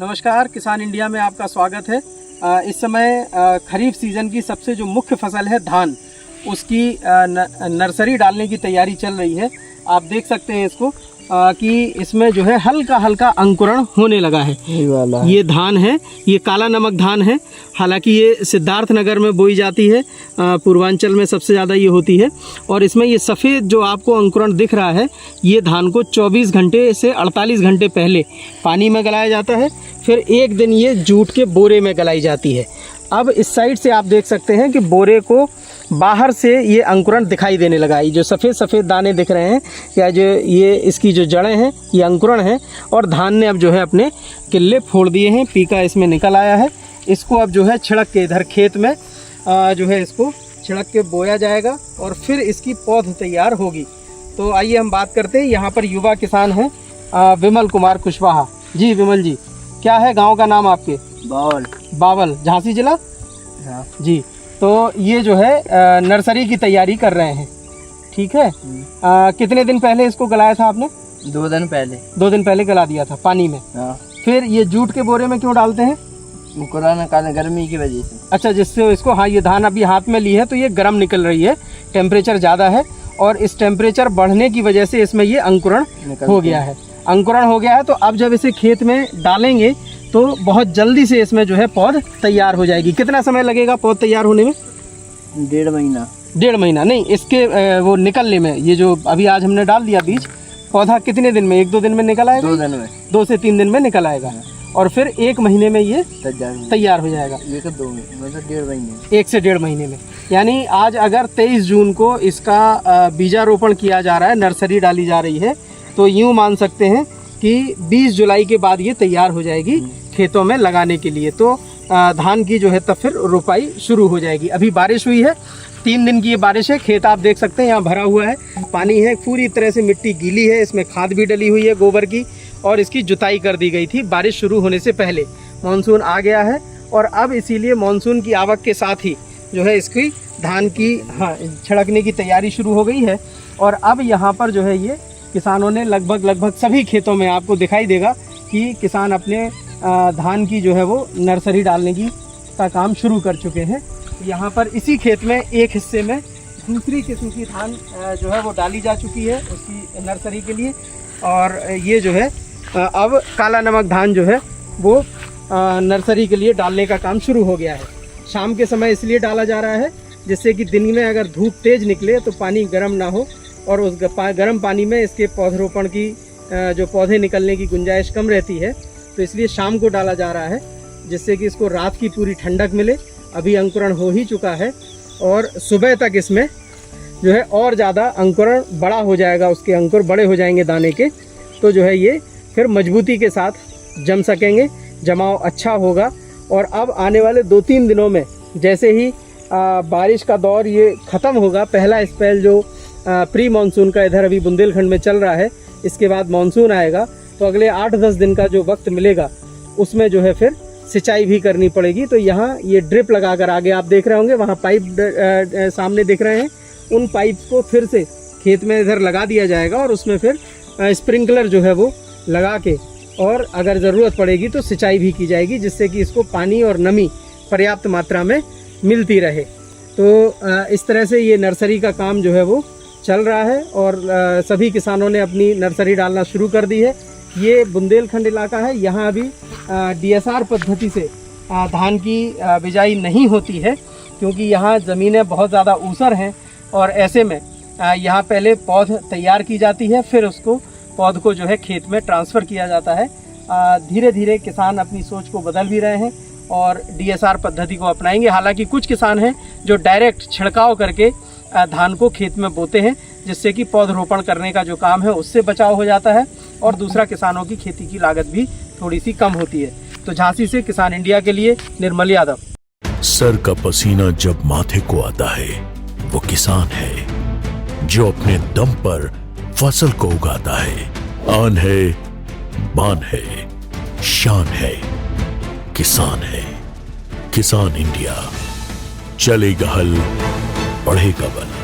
नमस्कार, किसान इंडिया में आपका स्वागत है। इस समय खरीफ सीज़न की सबसे जो मुख्य फसल है धान, उसकी नर्सरी डालने की तैयारी चल रही है। आप देख सकते हैं इसको कि इसमें जो है हल्का हल्का अंकुरण होने लगा है। ये धान है, ये काला नमक धान है। हालांकि ये सिद्धार्थ नगर में बोई जाती है, पूर्वांचल में सबसे ज़्यादा ये होती है। और इसमें ये सफ़ेद जो आपको अंकुरण दिख रहा है, ये धान को 24 घंटे से 48 घंटे पहले पानी में गलाया जाता है। फिर एक दिन ये जूट के बोरे में गलाई जाती है। अब इस साइड से आप देख सकते हैं कि बोरे को बाहर से ये अंकुरण दिखाई देने लगा। ये जो सफ़ेद सफ़ेद दाने दिख रहे हैं, या जो ये इसकी जो जड़ें हैं, ये अंकुरण है। और धान ने अब जो है अपने किल्ले फोड़ दिए हैं, पीका इसमें निकल आया है। इसको अब जो है छिड़क के इधर खेत में जो है इसको छिड़क के बोया जाएगा और फिर इसकी पौध तैयार होगी। तो आइए हम बात करते हैं। यहाँ पर युवा किसान हैं विमल कुमार कुशवाहा जी। विमल जी, क्या है गाँव का नाम आपके? बावल, झांसी जिला। हाँ जी। तो ये जो है नर्सरी की तैयारी कर रहे हैं, ठीक है। कितने दिन पहले इसको गलाया था आपने? 2 दिन पहले। 2 दिन पहले गला दिया था पानी में। हाँ। फिर ये जूट के बोरे में क्यों डालते हैं? मुकुराना काले गर्मी की वजह से। अच्छा, जिससे इसको, हाँ, ये धान अभी हाथ में ली है तो ये गर्म निकल रही है, टेम्परेचर ज़्यादा है और इस टेम्परेचर बढ़ने की वजह से इसमें ये अंकुरण हो गया है। अंकुरण हो गया है तो अब जब इसे खेत में डालेंगे तो बहुत जल्दी से इसमें जो है पौध तैयार हो जाएगी। कितना समय लगेगा पौध तैयार होने में? 1.5 महीना। 1.5 महीना नहीं, इसके वो निकलने में, ये जो अभी आज हमने डाल दिया बीज, पौधा कितने दिन में? 1-2 दिन में निकल आएगा? 2 दिन में। 2 से 3 दिन में निकल आएगा और फिर 1 महीने में ये तैयार हो जाएगा। ये तो 2 मतलब 1.5 महीने। 1 से 1.5 महीने में। यानी आज अगर 23 जून को इसका बीजारोपण किया जा रहा है, नर्सरी डाली जा रही है, तो यूँ मान सकते हैं कि 20 जुलाई के बाद ये तैयार हो जाएगी खेतों में लगाने के लिए। तो धान की जो है तब फिर रोपाई शुरू हो जाएगी। अभी बारिश हुई है, 3 दिन की ये बारिश है। खेत आप देख सकते हैं यहाँ भरा हुआ है, पानी है, पूरी तरह से मिट्टी गीली है। इसमें खाद भी डली हुई है गोबर की और इसकी जुताई कर दी गई थी बारिश शुरू होने से पहले। मानसून आ गया है और अब इसीलिए मानसून की आवक के साथ ही जो है इसकी धान की छिड़कने की तैयारी शुरू हो गई है। और अब यहाँ पर जो है ये किसानों ने लगभग सभी खेतों में आपको दिखाई देगा कि किसान अपने धान की जो है वो नर्सरी डालने का काम शुरू कर चुके हैं। यहाँ पर इसी खेत में एक हिस्से में दूसरी किस्म की धान जो है वो डाली जा चुकी है उसकी नर्सरी के लिए। और ये जो है अब काला नमक धान जो है वो नर्सरी के लिए डालने का काम शुरू हो गया है। शाम के समय इसलिए डाला जा रहा है जिससे कि दिन में अगर धूप तेज़ निकले तो पानी गर्म ना हो और उस गर्म पानी में इसके पौधरोपण की जो पौधे निकलने की गुंजाइश कम रहती है। तो इसलिए शाम को डाला जा रहा है जिससे कि इसको रात की पूरी ठंडक मिले। अभी अंकुरण हो ही चुका है और सुबह तक इसमें जो है और ज़्यादा अंकुरण बड़ा हो जाएगा, उसके अंकुर बड़े हो जाएंगे दाने के, तो जो है ये फिर मजबूती के साथ जम सकेंगे, जमाव अच्छा होगा। और अब आने वाले 2-3 दिनों में जैसे ही बारिश का दौर ये ख़त्म होगा, पहला स्पेल जो प्री मानसून का इधर अभी बुंदेलखंड में चल रहा है, इसके बाद मानसून आएगा तो अगले 8-10 दिन का जो वक्त मिलेगा उसमें जो है फिर सिंचाई भी करनी पड़ेगी। तो यहाँ ये ड्रिप लगाकर, आगे आप देख रहे होंगे वहाँ पाइप सामने दिख रहे हैं, उन पाइप को फिर से खेत में इधर लगा दिया जाएगा और उसमें फिर स्प्रिंकलर जो है वो लगा के और अगर ज़रूरत पड़ेगी तो सिंचाई भी की जाएगी जिससे कि इसको पानी और नमी पर्याप्त मात्रा में मिलती रहे। तो इस तरह से ये नर्सरी का काम जो है वो चल रहा है और सभी किसानों ने अपनी नर्सरी डालना शुरू कर दी है। ये बुंदेलखंड इलाका है, यहाँ अभी DSR पद्धति से धान की बिजाई नहीं होती है क्योंकि यहाँ ज़मीनें बहुत ज़्यादा ऊसर हैं और ऐसे में यहाँ पहले पौध तैयार की जाती है, फिर उसको पौध को जो है खेत में ट्रांसफ़र किया जाता है। धीरे धीरे किसान अपनी सोच को बदल भी रहे हैं और DSR पद्धति को अपनाएंगे। हालांकि कुछ किसान हैं जो डायरेक्ट छिड़काव करके धान को खेत में बोते हैं जिससे कि पौधरोपण करने का जो काम है उससे बचाव हो जाता है और दूसरा किसानों की खेती की लागत भी थोड़ी सी कम होती है। तो झांसी से किसान इंडिया के लिए निर्मल यादव। सर का पसीना जब माथे को आता है वो किसान है जो अपने दम पर फसल को उगाता है। आन है, बान है, शान है, किसान है। किसान इंडिया, चलेगा हल, बढ़ेगा बल।